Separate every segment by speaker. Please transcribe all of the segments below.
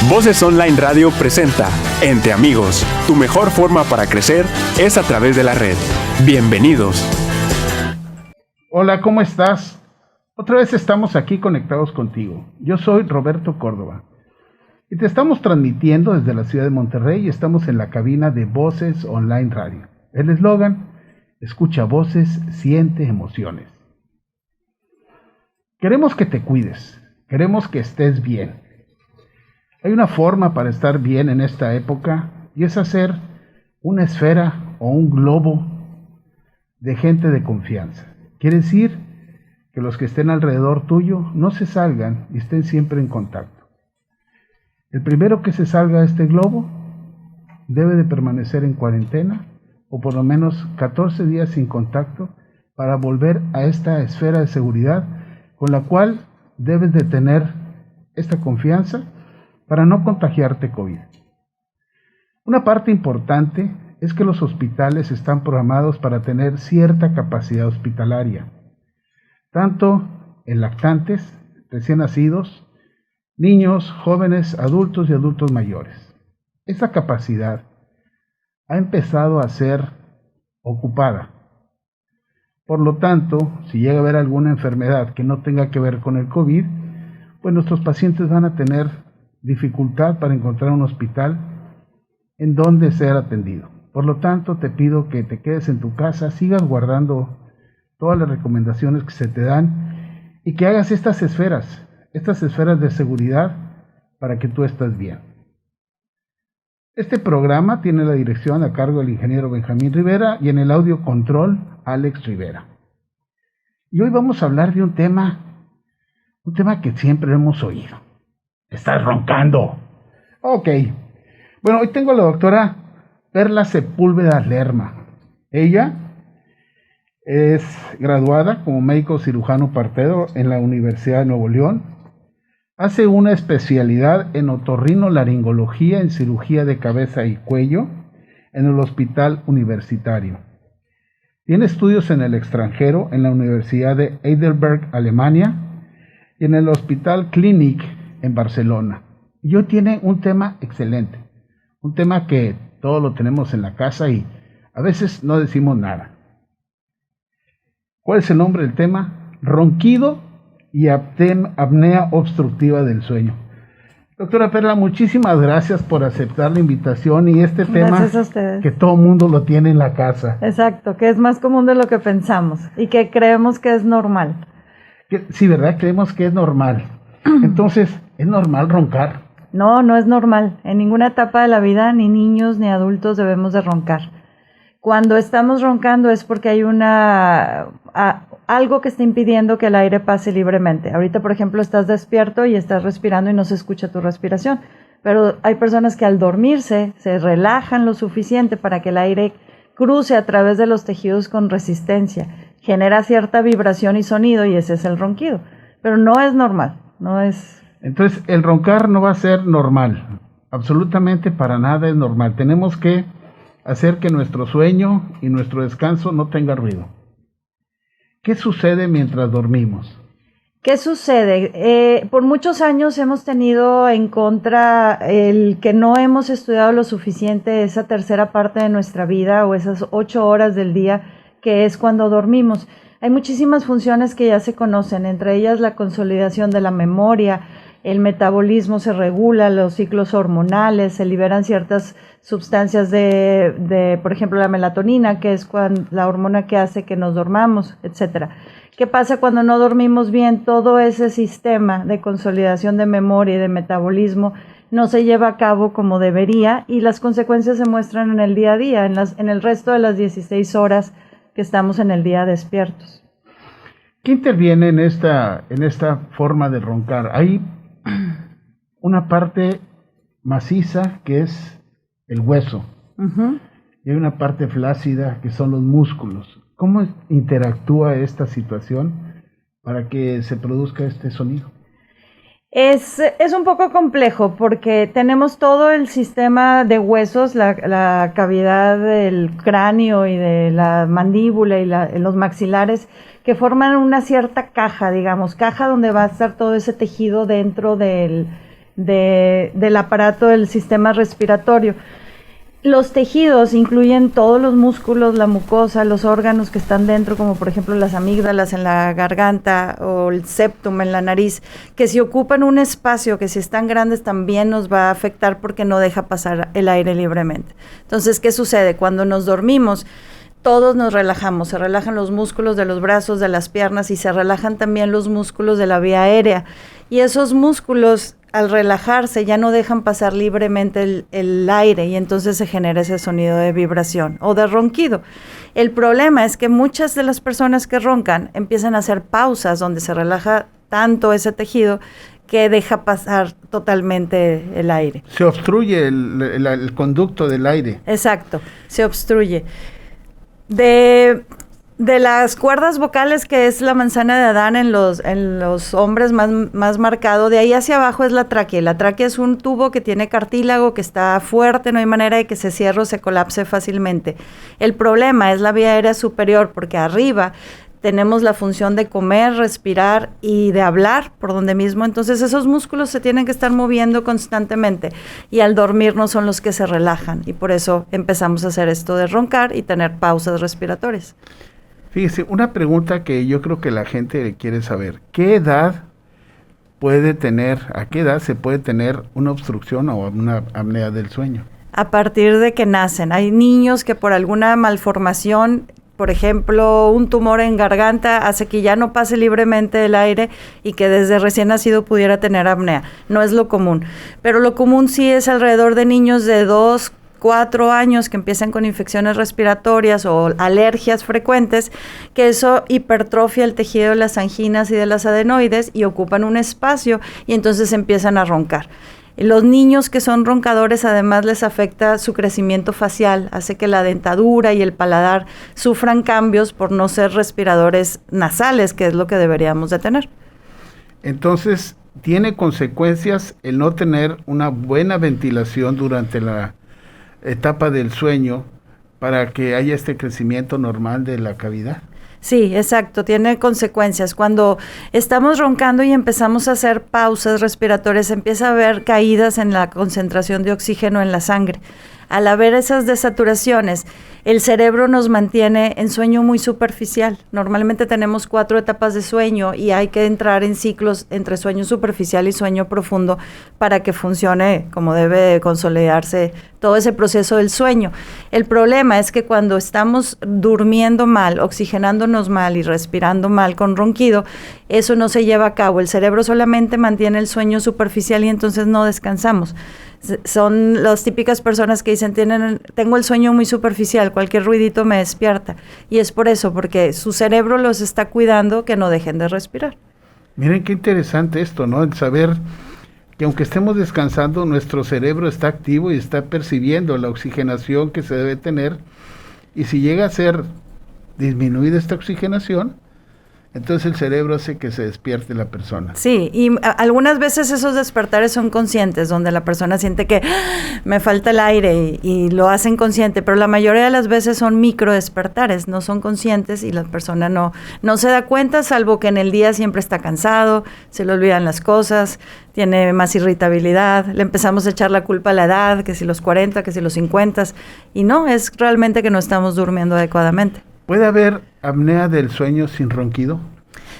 Speaker 1: Voces Online Radio presenta Entre Amigos. Tu mejor forma para crecer es a través de la red. Bienvenidos.
Speaker 2: Hola, ¿cómo estás? Otra vez estamos aquí conectados contigo. Yo soy Roberto Córdoba y te estamos transmitiendo desde la ciudad de Monterrey y estamos en la cabina de Voces Online Radio. El eslogan: escucha voces, siente emociones. Queremos que te cuides, queremos que estés bien. Hay una forma para estar bien en esta época y es hacer una esfera o un globo de gente de confianza. Quiere decir que los que estén alrededor tuyo no se salgan y estén siempre en contacto. El primero que se salga de este globo debe de permanecer en cuarentena o por lo menos 14 días sin contacto para volver a esta esfera de seguridad con la cual debes de tener esta confianza para no contagiarte COVID. Una parte importante es que los hospitales están programados para tener cierta capacidad hospitalaria, tanto en lactantes, recién nacidos, niños, jóvenes, adultos y adultos mayores. Esa capacidad ha empezado a ser ocupada. Por lo tanto, si llega a haber alguna enfermedad que no tenga que ver con el COVID, pues nuestros pacientes van a tener dificultad para encontrar un hospital en donde ser atendido. Por lo tanto, te pido que te quedes en tu casa, sigas guardando todas las recomendaciones que se te dan y que hagas estas esferas de seguridad para que tú estés bien. Este programa tiene la dirección a cargo del ingeniero Benjamín Rivera y en el audio control Alex Rivera. Y hoy vamos a hablar de un tema que siempre hemos oído. Estás roncando. Ok. Bueno, hoy tengo a la doctora Perla Sepúlveda Lerma. Ella es graduada como médico cirujano partero en la Universidad de Nuevo León. Hace una especialidad en otorrinolaringología en cirugía de cabeza y cuello en el Hospital Universitario. Tiene estudios en el extranjero en la Universidad de Heidelberg, Alemania, y en el Hospital Clínic en Barcelona. Y hoy tiene un tema excelente, un tema que todos lo tenemos en la casa y a veces no decimos nada. ¿Cuál es el nombre del tema? Ronquido y apnea obstructiva del sueño. Doctora Perla, muchísimas gracias por aceptar la invitación y este tema que todo mundo lo tiene en la casa.
Speaker 3: Exacto, que es más común de lo que pensamos y que creemos que es normal.
Speaker 2: Sí, ¿verdad? Creemos que es normal. Entonces, ¿es normal roncar?
Speaker 3: No, no es normal. En ninguna etapa de la vida, ni niños ni adultos debemos de roncar. Cuando estamos roncando es porque hay algo que está impidiendo que el aire pase libremente. Ahorita, por ejemplo, estás despierto y estás respirando y no se escucha tu respiración. Pero hay personas que al dormirse se relajan lo suficiente para que el aire cruce a través de los tejidos con resistencia. Genera cierta vibración y sonido y ese es el ronquido. Pero no es normal. No es.
Speaker 2: Entonces, el roncar no va a ser normal. Absolutamente para nada es normal. Tenemos que hacer que nuestro sueño y nuestro descanso no tenga ruido. ¿Qué sucede mientras dormimos?
Speaker 3: ¿Qué sucede? Por muchos años hemos tenido en contra el que no hemos estudiado lo suficiente esa tercera parte de nuestra vida o esas 8 horas del día que es cuando dormimos. Hay muchísimas funciones que ya se conocen, entre ellas la consolidación de la memoria, el metabolismo se regula, los ciclos hormonales, se liberan ciertas sustancias de por ejemplo, la melatonina, que es la hormona que hace que nos dormamos, etcétera. ¿Qué pasa cuando no dormimos bien? Todo ese sistema de consolidación de memoria y de metabolismo no se lleva a cabo como debería y las consecuencias se muestran en el día a día, en el resto de las 16 horas que estamos en el día despiertos.
Speaker 2: ¿Qué interviene en esta forma de roncar? Hay una parte maciza que es el hueso, y hay una parte flácida que son los músculos. ¿Cómo interactúa esta situación para que se produzca este sonido?
Speaker 3: Es un poco complejo porque tenemos todo el sistema de huesos, la cavidad del cráneo y de la mandíbula y los maxilares que forman una cierta caja, digamos, caja donde va a estar todo ese tejido dentro del del aparato del sistema respiratorio. Los tejidos incluyen todos los músculos, la mucosa, los órganos que están dentro, como por ejemplo las amígdalas en la garganta o el septum en la nariz, que si ocupan un espacio, que si están grandes también nos va a afectar porque no deja pasar el aire libremente. Entonces, ¿qué sucede? Cuando nos dormimos, todos nos relajamos, se relajan los músculos de los brazos, de las piernas y se relajan también los músculos de la vía aérea. Y esos músculos, al relajarse, ya no dejan pasar libremente el aire y entonces se genera ese sonido de vibración o de ronquido. El problema es que muchas de las personas que roncan empiezan a hacer pausas donde se relaja tanto ese tejido que deja pasar totalmente el aire.
Speaker 2: Se obstruye el conducto del aire.
Speaker 3: Exacto, se obstruye. De las cuerdas vocales, que es la manzana de Adán en los hombres más marcado, de ahí hacia abajo es la tráquea. La tráquea es un tubo que tiene cartílago, que está fuerte, no hay manera de que se cierre o se colapse fácilmente. El problema es la vía aérea superior, porque arriba tenemos la función de comer, respirar y de hablar por donde mismo. Entonces esos músculos se tienen que estar moviendo constantemente y al dormir no son los que se relajan y por eso empezamos a hacer esto de roncar y tener pausas respiratorias.
Speaker 2: Fíjese, una pregunta que yo creo que la gente quiere saber. ¿A qué edad se puede tener una obstrucción o una apnea del sueño?
Speaker 3: A partir de que nacen. Hay niños que por alguna malformación, por ejemplo, un tumor en garganta hace que ya no pase libremente el aire y que desde recién nacido pudiera tener apnea. No es lo común. Pero lo común sí es alrededor de niños de 2-4 años que empiezan con infecciones respiratorias o alergias frecuentes, que eso hipertrofia el tejido de las anginas y de las adenoides y ocupan un espacio y entonces empiezan a roncar. Los niños que son roncadores además les afecta su crecimiento facial, hace que la dentadura y el paladar sufran cambios por no ser respiradores nasales, que es lo que deberíamos de tener.
Speaker 2: Entonces, ¿tiene consecuencias el no tener una buena ventilación durante la etapa del sueño para que haya este crecimiento normal de la cavidad?
Speaker 3: Sí, exacto, tiene consecuencias. Cuando estamos roncando y empezamos a hacer pausas respiratorias, empieza a haber caídas en la concentración de oxígeno en la sangre. Al haber esas desaturaciones, el cerebro nos mantiene en sueño muy superficial. Normalmente tenemos 4 etapas de sueño y hay que entrar en ciclos entre sueño superficial y sueño profundo para que funcione como debe consolidarse todo ese proceso del sueño. El problema es que cuando estamos durmiendo mal, oxigenándonos mal y respirando mal con ronquido, eso no se lleva a cabo. El cerebro solamente mantiene el sueño superficial y entonces no descansamos. Son las típicas personas que dicen, tengo el sueño muy superficial, cualquier ruidito me despierta. Y es por eso, porque su cerebro los está cuidando que no dejen de respirar.
Speaker 2: Miren qué interesante esto, ¿no? El saber que aunque estemos descansando, nuestro cerebro está activo y está percibiendo la oxigenación que se debe tener. Y si llega a ser disminuida esta oxigenación, entonces el cerebro hace que se despierte la persona.
Speaker 3: Sí, y algunas veces esos despertares son conscientes, donde la persona siente que me falta el aire y lo hacen consciente, pero la mayoría de las veces son micro despertares, no son conscientes y la persona no se da cuenta, salvo que en el día siempre está cansado, se le olvidan las cosas, tiene más irritabilidad, le empezamos a echar la culpa a la edad, que si los 40, que si los 50, y no, es realmente que no estamos durmiendo adecuadamente.
Speaker 2: ¿Puede haber apnea del sueño sin ronquido?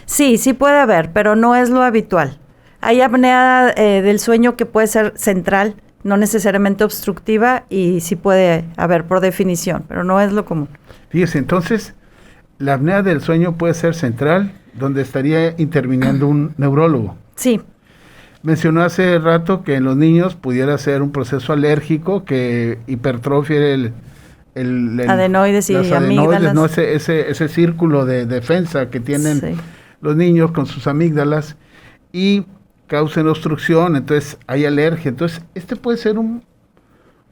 Speaker 3: Sí, sí puede haber, pero no es lo habitual. Hay apnea del sueño que puede ser central, no necesariamente obstructiva, y sí puede haber por definición, pero no es lo común.
Speaker 2: Fíjese, entonces, la apnea del sueño puede ser central, donde estaría interviniendo un neurólogo.
Speaker 3: Sí.
Speaker 2: Mencionó hace rato que en los niños pudiera ser un proceso alérgico que hipertrofie el
Speaker 3: adenoides y amígdalas,
Speaker 2: ¿no? Ese círculo de defensa que tienen los niños con sus amígdalas y causen obstrucción, entonces hay alergia. Entonces, este puede ser un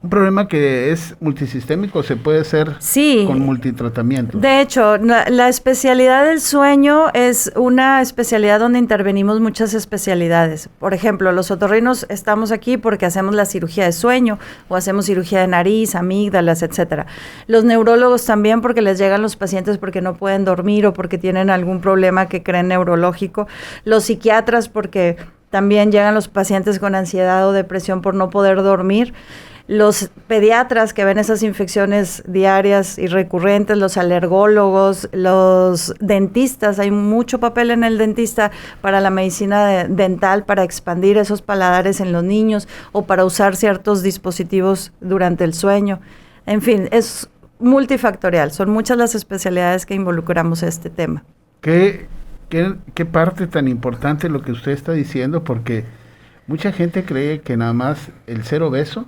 Speaker 2: problema que es multisistémico, se puede hacer con multitratamiento.
Speaker 3: De hecho, la especialidad del sueño es una especialidad donde intervenimos muchas especialidades. Por ejemplo, los otorrinos estamos aquí porque hacemos la cirugía de sueño o hacemos cirugía de nariz, amígdalas, etcétera. Los neurólogos también porque les llegan los pacientes porque no pueden dormir o porque tienen algún problema que creen neurológico. Los psiquiatras porque También llegan los pacientes con ansiedad o depresión por no poder dormir. Los pediatras que ven esas infecciones diarias y recurrentes, los alergólogos, los dentistas, hay mucho papel en el dentista para la medicina dental, para expandir esos paladares en los niños o para usar ciertos dispositivos durante el sueño. En fin, es multifactorial, son muchas las especialidades que involucramos este tema.
Speaker 2: ¿Qué parte tan importante lo que usted está diciendo? Porque mucha gente cree que nada más el ser obeso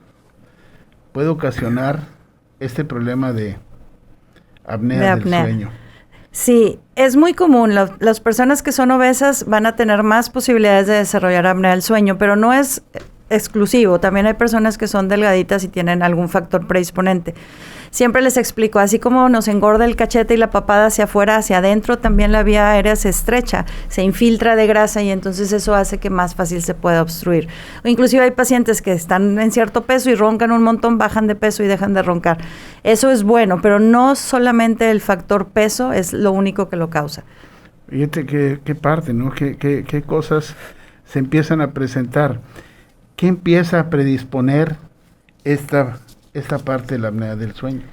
Speaker 2: puede ocasionar este problema de apnea del sueño.
Speaker 3: Sí, es muy común. Las personas que son obesas van a tener más posibilidades de desarrollar apnea del sueño, pero no es exclusivo. También hay personas que son delgaditas y tienen algún factor predisponente. Siempre les explico, así como nos engorda el cachete y la papada hacia afuera, hacia adentro, también la vía aérea se estrecha, se infiltra de grasa y entonces eso hace que más fácil se pueda obstruir. O inclusive hay pacientes que están en cierto peso y roncan un montón, bajan de peso y dejan de roncar. Eso es bueno, pero no solamente el factor peso es lo único que lo causa.
Speaker 2: Fíjate qué parte, ¿no? ¿Qué cosas se empiezan a presentar? ¿Qué empieza a predisponer esta parte de la apnea del sueño?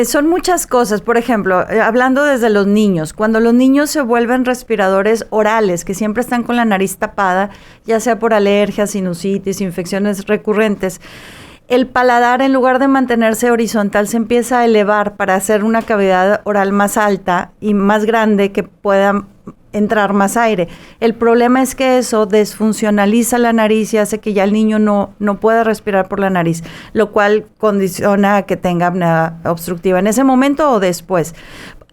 Speaker 3: Son muchas cosas. Por ejemplo, hablando desde los niños, cuando los niños se vuelven respiradores orales, que siempre están con la nariz tapada, ya sea por alergias, sinusitis, infecciones recurrentes, el paladar, en lugar de mantenerse horizontal, se empieza a elevar para hacer una cavidad oral más alta y más grande que pueda entrar más aire. El problema es que eso desfuncionaliza la nariz y hace que ya el niño no pueda respirar por la nariz, lo cual condiciona a que tenga apnea obstructiva en ese momento o después.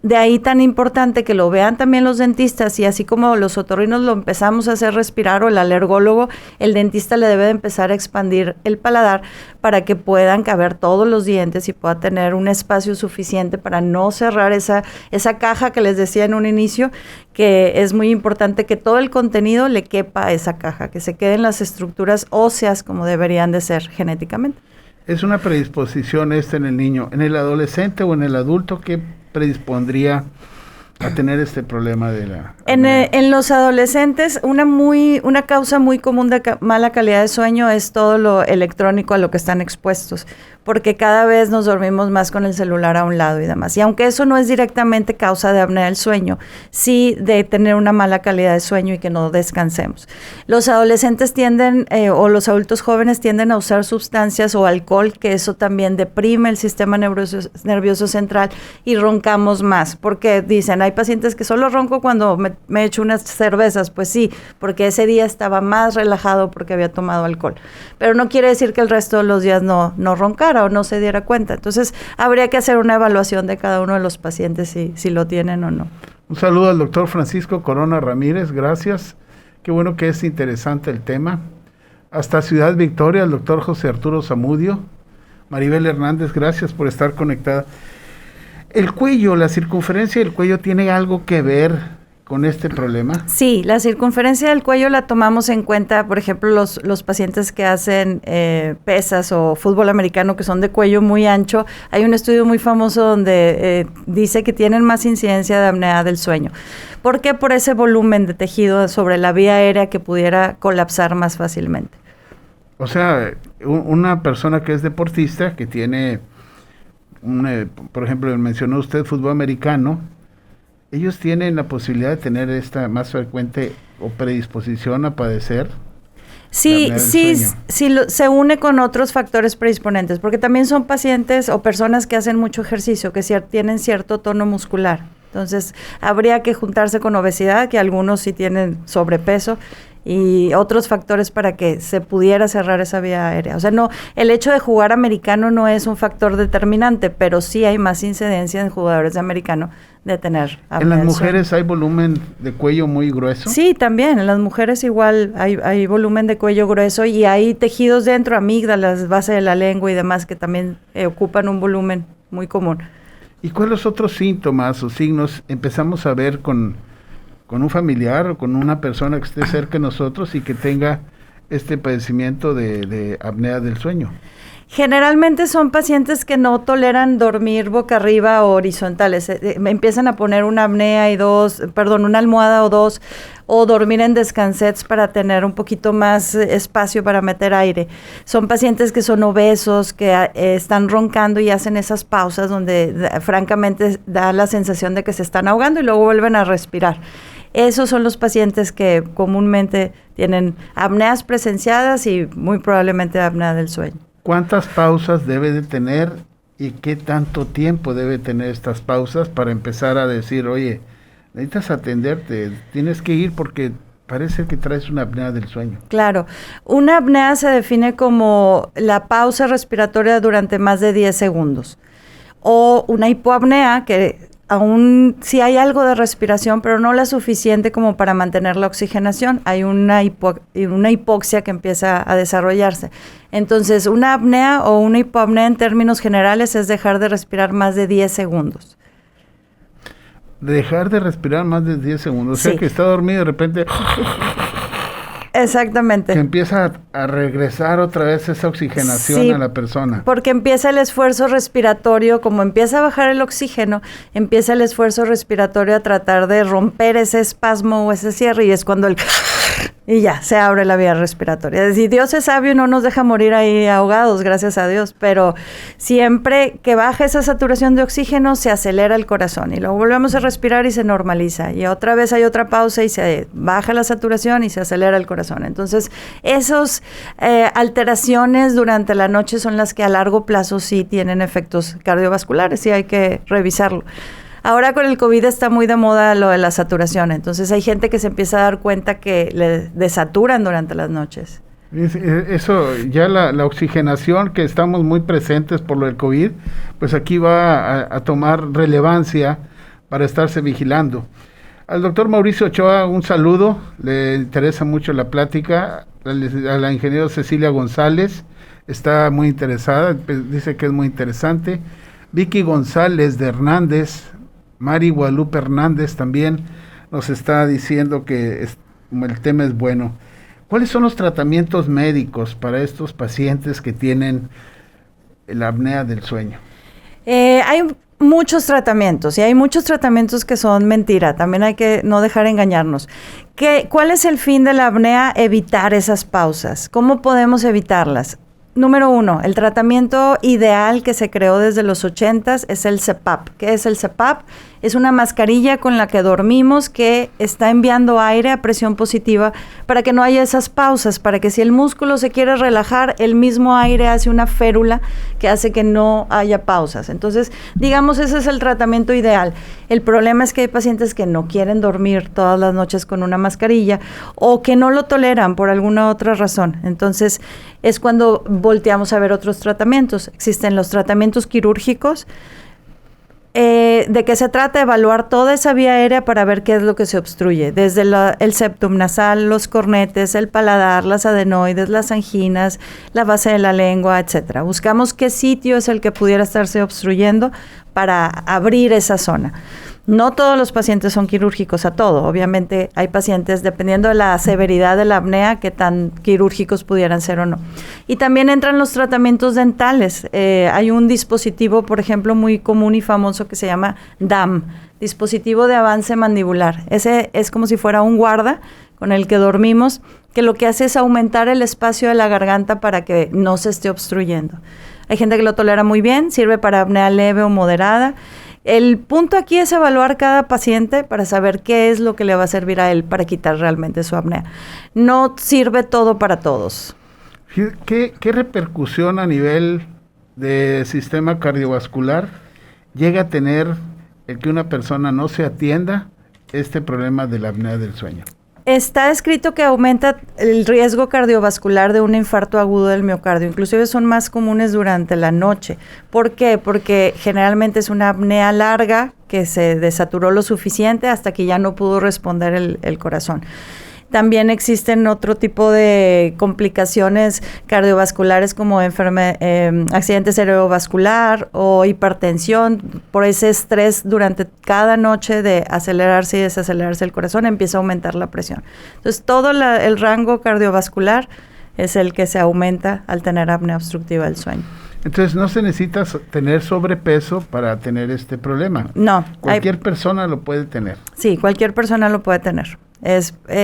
Speaker 3: De ahí tan importante que lo vean también los dentistas, y así como los otorrinos lo empezamos a hacer respirar, o el alergólogo, el dentista le debe de empezar a expandir el paladar para que puedan caber todos los dientes y pueda tener un espacio suficiente para no cerrar esa caja que les decía en un inicio, que es muy importante que todo el contenido le quepa a esa caja, que se queden las estructuras óseas como deberían de ser genéticamente.
Speaker 2: ¿Es una predisposición en el niño? ¿En el adolescente o en el adulto qué predispondría a tener este problema de la apnea?
Speaker 3: En los adolescentes, una causa muy común de mala calidad de sueño es todo lo electrónico a lo que están expuestos, porque cada vez nos dormimos más con el celular a un lado y demás. Y aunque eso no es directamente causa de apnea del sueño, sí de tener una mala calidad de sueño y que no descansemos. Los adolescentes tienden, o los adultos jóvenes tienden a usar sustancias o alcohol, que eso también deprime el sistema nervioso central y roncamos más, porque dicen, hay pacientes que solo ronco cuando me echo unas cervezas. Pues sí, porque ese día estaba más relajado porque había tomado alcohol. Pero no quiere decir que el resto de los días no roncara o no se diera cuenta. Entonces, habría que hacer una evaluación de cada uno de los pacientes si lo tienen o no.
Speaker 2: Un saludo al doctor Francisco Corona Ramírez, gracias. Qué bueno que es interesante el tema. Hasta Ciudad Victoria, el doctor José Arturo Zamudio. Maribel Hernández, gracias por estar conectada. ¿El cuello, la circunferencia del cuello tiene algo que ver con este problema?
Speaker 3: Sí, la circunferencia del cuello la tomamos en cuenta, por ejemplo, los pacientes que hacen pesas o fútbol americano, que son de cuello muy ancho. Hay un estudio muy famoso donde dice que tienen más incidencia de apnea del sueño. ¿Por qué? Por ese volumen de tejido sobre la vía aérea que pudiera colapsar más fácilmente.
Speaker 2: O sea, una persona que es deportista, que tiene, por ejemplo, mencionó usted fútbol americano, ellos tienen la posibilidad de tener esta más frecuente o predisposición a padecer. Sí,
Speaker 3: se une con otros factores predisponentes, porque también son pacientes o personas que hacen mucho ejercicio, que tienen cierto tono muscular. Entonces, habría que juntarse con obesidad, que algunos sí tienen sobrepeso, y otros factores para que se pudiera cerrar esa vía aérea. O sea, no, el hecho de jugar americano no es un factor determinante, pero sí hay más incidencia en jugadores de americano de tener apnea.
Speaker 2: ¿En las mujeres hay volumen de cuello muy grueso?
Speaker 3: Sí, también. En las mujeres igual hay volumen de cuello grueso y hay tejidos dentro, amígdalas, base de la lengua y demás, que también ocupan un volumen muy común.
Speaker 2: ¿Y cuáles otros síntomas o signos empezamos a ver con un familiar o con una persona que esté cerca de nosotros y que tenga este padecimiento de apnea del sueño?
Speaker 3: Generalmente son pacientes que no toleran dormir boca arriba o horizontales. Empiezan a poner una apnea una almohada o dos, o dormir en descansets para tener un poquito más espacio para meter aire. Son pacientes que son obesos, que están roncando y hacen esas pausas donde francamente da la sensación de que se están ahogando y luego vuelven a respirar. Esos son los pacientes que comúnmente tienen apneas presenciadas y muy probablemente apnea del sueño.
Speaker 2: ¿Cuántas pausas debe de tener y qué tanto tiempo debe tener estas pausas para empezar a decir, oye, necesitas atenderte, tienes que ir porque parece que traes una apnea del sueño?
Speaker 3: Claro, una apnea se define como la pausa respiratoria durante más de 10 segundos. O una hipoapnea, que aún sí hay algo de respiración, pero no la suficiente como para mantener la oxigenación. Hay una hipoxia que empieza a desarrollarse. Entonces, una apnea o una hipoapnea en términos generales es dejar de respirar más de 10 segundos.
Speaker 2: Dejar de respirar más de 10 segundos.
Speaker 3: Sí.
Speaker 2: O sea, que está dormido y de repente...
Speaker 3: Exactamente.
Speaker 2: Que empieza a regresar otra vez esa oxigenación a la persona.
Speaker 3: Porque empieza el esfuerzo respiratorio, como empieza a bajar el oxígeno, empieza el esfuerzo respiratorio a tratar de romper ese espasmo o ese cierre, y es cuando y ya, se abre la vía respiratoria. Es decir, Dios es sabio y no nos deja morir ahí ahogados, gracias a Dios, pero siempre que baja esa saturación de oxígeno, se acelera el corazón, y luego volvemos a respirar y se normaliza, y otra vez hay otra pausa y se baja la saturación y se acelera el corazón. Entonces, esas alteraciones durante la noche son las que a largo plazo sí tienen efectos cardiovasculares y hay que revisarlo. Ahora con el COVID está muy de moda lo de la saturación, entonces hay gente que se empieza a dar cuenta que le desaturan durante las noches.
Speaker 2: Eso, ya la oxigenación, que estamos muy presentes por lo del COVID, pues aquí va a tomar relevancia para estarse vigilando. Al doctor Mauricio Ochoa, un saludo, le interesa mucho la plática. A la ingeniera Cecilia González, está muy interesada, dice que es muy interesante. Vicky González de Hernández, Mari Guadalupe Hernández también nos está diciendo que el tema es bueno. ¿Cuáles son los tratamientos médicos para estos pacientes que tienen la apnea del sueño?
Speaker 3: Hay muchos tratamientos, y hay muchos tratamientos que son mentira. También hay que no dejar engañarnos. ¿Cuál es el fin de la apnea? Evitar esas pausas. ¿Cómo podemos evitarlas? Número 1, el tratamiento ideal que se creó desde los 80s es el CPAP. ¿Qué es el CPAP? Es una mascarilla con la que dormimos que está enviando aire a presión positiva para que no haya esas pausas, para que si el músculo se quiere relajar, el mismo aire hace una férula que hace que no haya pausas. Entonces, digamos, ese es el tratamiento ideal. El problema es que hay pacientes que no quieren dormir todas las noches con una mascarilla o que no lo toleran por alguna otra razón. Entonces, es cuando volteamos a ver otros tratamientos. Existen los tratamientos quirúrgicos. ¿De qué se trata? Evaluar toda esa vía aérea para ver qué es lo que se obstruye, desde el septum nasal, los cornetes, el paladar, las adenoides, las anginas, la base de la lengua, etcétera. Buscamos qué sitio es el que pudiera estarse obstruyendo para abrir esa zona. No todos los pacientes son quirúrgicos a todo. Obviamente hay pacientes, dependiendo de la severidad de la apnea, que tan quirúrgicos pudieran ser o no. Y también entran los tratamientos dentales. Hay un dispositivo, por ejemplo, muy común y famoso que se llama DAM, dispositivo de avance mandibular. Ese es como si fuera un guarda con el que dormimos, que lo que hace es aumentar el espacio de la garganta para que no se esté obstruyendo. Hay gente que lo tolera muy bien, sirve para apnea leve o moderada. El punto aquí es evaluar cada paciente para saber qué es lo que le va a servir a él para quitar realmente su apnea. No sirve todo para todos.
Speaker 2: ¿Qué repercusión a nivel de sistema cardiovascular llega a tener el que una persona no se atienda este problema de la apnea del sueño?
Speaker 3: Está escrito que aumenta el riesgo cardiovascular de un infarto agudo del miocardio. Inclusive son más comunes durante la noche. ¿Por qué? Porque generalmente es una apnea larga que se desaturó lo suficiente hasta que ya no pudo responder el corazón. También existen otro tipo de complicaciones cardiovasculares como accidente cerebrovascular o hipertensión. Por ese estrés durante cada noche de acelerarse y desacelerarse el corazón empieza a aumentar la presión. Entonces todo el rango cardiovascular es el que se aumenta al tener apnea obstructiva del sueño.
Speaker 2: Entonces, no se necesita tener sobrepeso para tener este problema.
Speaker 3: No.
Speaker 2: Cualquier persona lo puede tener.
Speaker 3: Sí, cualquier persona lo puede tener.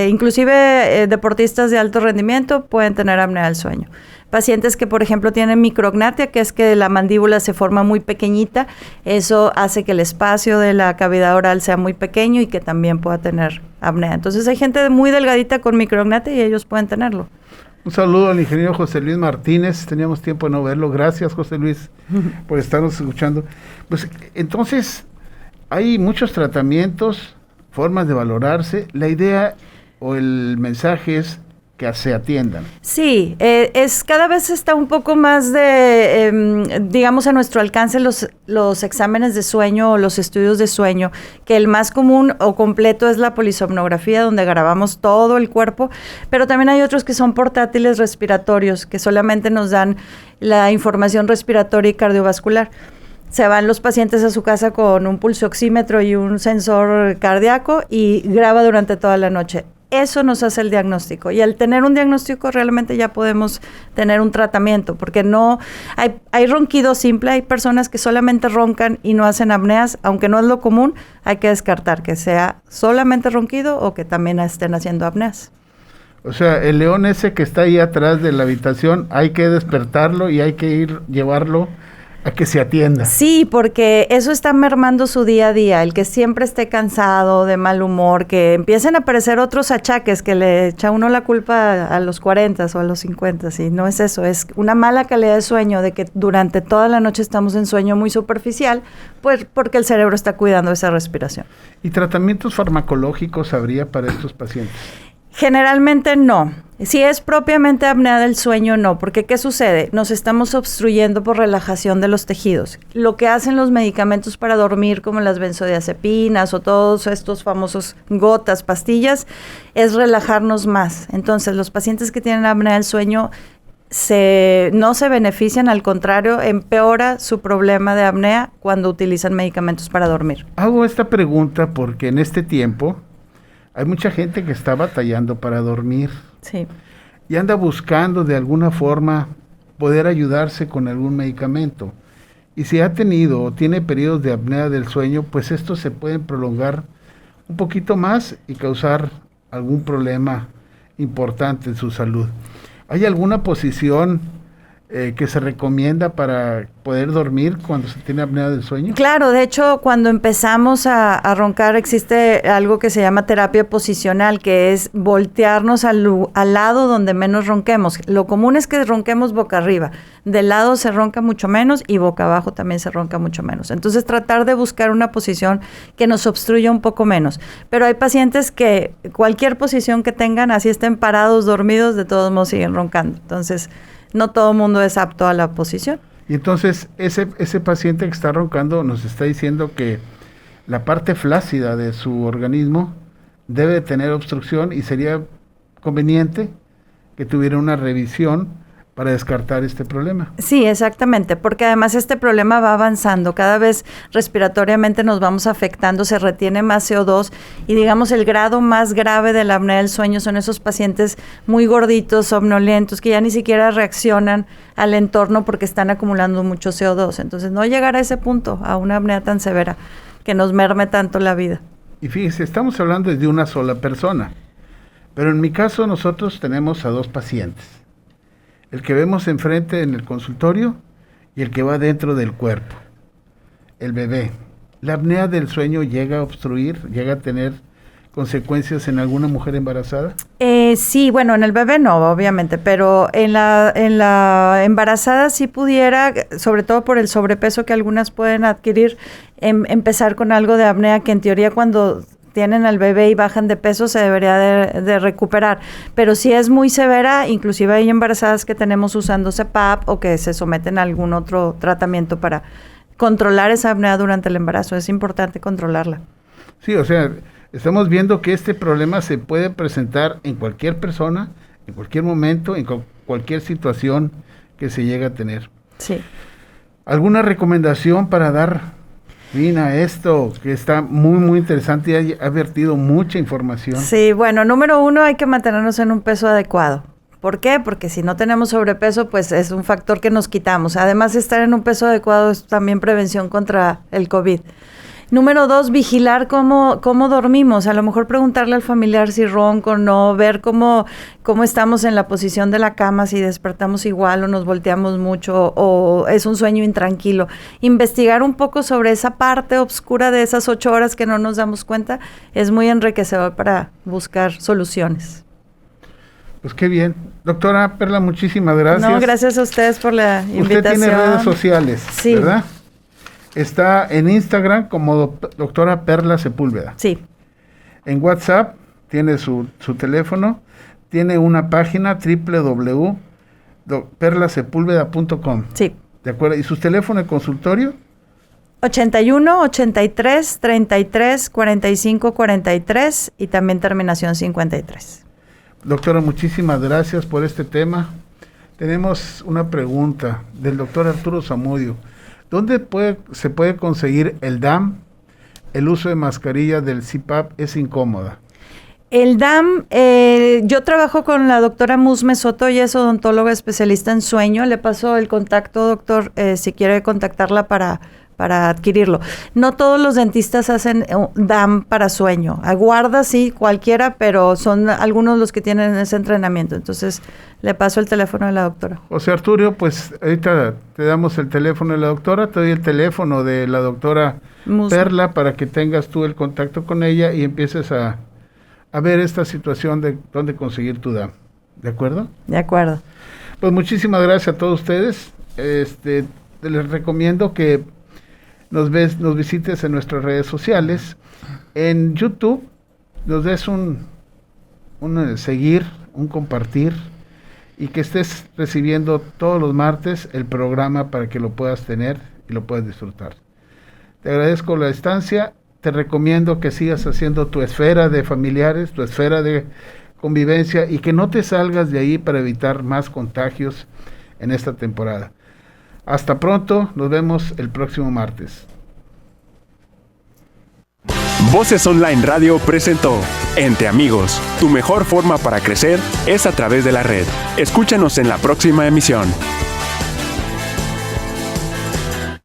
Speaker 3: Inclusive deportistas de alto rendimiento pueden tener apnea del sueño. Pacientes que, por ejemplo, tienen micrognatia, que es que la mandíbula se forma muy pequeñita, eso hace que el espacio de la cavidad oral sea muy pequeño y que también pueda tener apnea. Entonces hay gente muy delgadita con micrognatia y ellos pueden tenerlo.
Speaker 2: Un saludo al ingeniero José Luis Martínez, teníamos tiempo de no verlo. Gracias, José Luis, por estarnos escuchando. Pues entonces, hay muchos tratamientos, formas de valorarse. La idea o el mensaje es que se atiendan.
Speaker 3: Sí, cada vez está un poco más digamos, a nuestro alcance los exámenes de sueño o los estudios de sueño, que el más común o completo es la polisomnografía, donde grabamos todo el cuerpo, pero también hay otros que son portátiles respiratorios, que solamente nos dan la información respiratoria y cardiovascular. Se van los pacientes a su casa con un pulsoxímetro y un sensor cardíaco y graba durante toda la noche. Eso nos hace el diagnóstico, y al tener un diagnóstico realmente ya podemos tener un tratamiento, porque no hay ronquido simple, hay personas que solamente roncan y no hacen apneas, aunque no es lo común, hay que descartar que sea solamente ronquido o que también estén haciendo apneas.
Speaker 2: O sea, el león ese que está ahí atrás de la habitación, hay que despertarlo y hay que llevarlo a que se atienda.
Speaker 3: Sí, porque eso está mermando su día a día, el que siempre esté cansado, de mal humor, que empiecen a aparecer otros achaques que le echa uno la culpa a los 40 o a los 50, y no es eso, es una mala calidad de sueño, de que durante toda la noche estamos en sueño muy superficial, pues porque el cerebro está cuidando esa respiración.
Speaker 2: ¿Y tratamientos farmacológicos habría para estos pacientes?
Speaker 3: Generalmente no. Si es propiamente apnea del sueño, no, porque ¿qué sucede? Nos estamos obstruyendo por relajación de los tejidos. Lo que hacen los medicamentos para dormir, como las benzodiazepinas o todos estos famosos gotas, pastillas, es relajarnos más. Entonces, los pacientes que tienen apnea del sueño no se benefician, al contrario, empeora su problema de apnea cuando utilizan medicamentos para dormir.
Speaker 2: Hago esta pregunta porque en este tiempo hay mucha gente que está batallando para dormir.
Speaker 3: Sí.
Speaker 2: Y anda buscando de alguna forma poder ayudarse con algún medicamento. Y si ha tenido o tiene periodos de apnea del sueño, pues estos se pueden prolongar un poquito más y causar algún problema importante en su salud. ¿Hay alguna posición que se recomienda para poder dormir cuando se tiene apnea del sueño?
Speaker 3: Claro, de hecho, cuando empezamos a roncar existe algo que se llama terapia posicional, que es voltearnos al lado donde menos ronquemos. Lo común es que ronquemos boca arriba, de lado se ronca mucho menos y boca abajo también se ronca mucho menos. Entonces, tratar de buscar una posición que nos obstruya un poco menos. Pero hay pacientes que cualquier posición que tengan, así estén parados, dormidos, de todos modos siguen roncando. Entonces, no todo el mundo es apto a la posición.
Speaker 2: Y entonces ese paciente que está roncando nos está diciendo que la parte flácida de su organismo debe tener obstrucción y sería conveniente que tuviera una revisión para descartar este problema.
Speaker 3: Sí, exactamente, porque además este problema va avanzando, cada vez respiratoriamente nos vamos afectando, se retiene más CO2 y digamos el grado más grave de la apnea del sueño son esos pacientes muy gorditos, somnolentos, que ya ni siquiera reaccionan al entorno porque están acumulando mucho CO2. Entonces no llegar a ese punto, a una apnea tan severa que nos merme tanto la vida.
Speaker 2: Y fíjese, estamos hablando de una sola persona, pero en mi caso nosotros tenemos a dos pacientes. El que vemos enfrente en el consultorio y el que va dentro del cuerpo, el bebé. ¿La apnea del sueño llega a obstruir, llega a tener consecuencias en alguna mujer embarazada?
Speaker 3: Sí, bueno, en el bebé no, obviamente, pero en la embarazada sí pudiera, sobre todo por el sobrepeso que algunas pueden adquirir, empezar con algo de apnea que en teoría cuando tienen al bebé y bajan de peso se debería de recuperar, pero si es muy severa, inclusive hay embarazadas que tenemos usando CPAP o que se someten a algún otro tratamiento para controlar esa apnea durante el embarazo. Es importante controlarla.
Speaker 2: Sí, o sea, estamos viendo que este problema se puede presentar en cualquier persona, en cualquier momento, en cualquier situación que se llegue a tener.
Speaker 3: Sí.
Speaker 2: ¿Alguna recomendación para dar fin a esto, que está muy, muy interesante y ha vertido mucha información?
Speaker 3: Sí, bueno, número 1, hay que mantenernos en un peso adecuado. ¿Por qué? Porque si no tenemos sobrepeso, pues es un factor que nos quitamos. Además, estar en un peso adecuado es también prevención contra el COVID. Número 2, vigilar cómo dormimos. A lo mejor preguntarle al familiar si ronco o no, ver cómo estamos en la posición de la cama, si despertamos igual o nos volteamos mucho o es un sueño intranquilo. Investigar un poco sobre esa parte oscura de esas 8 horas que no nos damos cuenta es muy enriquecedor para buscar soluciones.
Speaker 2: Pues qué bien. Doctora Perla, muchísimas gracias.
Speaker 3: No, gracias a ustedes por la invitación.
Speaker 2: Usted tiene redes sociales,
Speaker 3: sí, ¿verdad?
Speaker 2: Está en Instagram como doctora Perla Sepúlveda.
Speaker 3: Sí.
Speaker 2: En WhatsApp tiene su teléfono, tiene una página www.perlasepulveda.com.
Speaker 3: Sí.
Speaker 2: ¿De acuerdo? ¿Y su teléfono de consultorio?
Speaker 3: 81 83 33 45 43 y también terminación 53.
Speaker 2: Doctora, muchísimas gracias por este tema. Tenemos una pregunta del doctor Arturo Zamudio. ¿Dónde se puede conseguir el DAM? El uso de mascarilla del CPAP es incómoda.
Speaker 3: El DAM, yo trabajo con la doctora Musme Soto, ella es odontóloga especialista en sueño. Le paso el contacto, doctor, si quiere contactarla para adquirirlo. No todos los dentistas hacen DAM para sueño. Aguarda, sí, cualquiera, pero son algunos los que tienen ese entrenamiento. Entonces, le paso el teléfono de la doctora.
Speaker 2: José Arturo, pues ahorita te damos el teléfono de la doctora, te doy el teléfono de la doctora Perla para que tengas tú el contacto con ella y empieces a ver esta situación de dónde conseguir tu DAM. ¿De acuerdo?
Speaker 3: De acuerdo.
Speaker 2: Pues muchísimas gracias a todos ustedes. Les recomiendo que nos visites en nuestras redes sociales. En YouTube nos des un seguir, un compartir y que estés recibiendo todos los martes el programa para que lo puedas tener y lo puedas disfrutar. Te agradezco la estancia, te recomiendo que sigas haciendo tu esfera de familiares, tu esfera de convivencia y que no te salgas de ahí para evitar más contagios en esta temporada. Hasta pronto, nos vemos el próximo martes.
Speaker 1: Voces Online Radio presentó Entre Amigos, tu mejor forma para crecer es a través de la red. Escúchanos en la próxima emisión.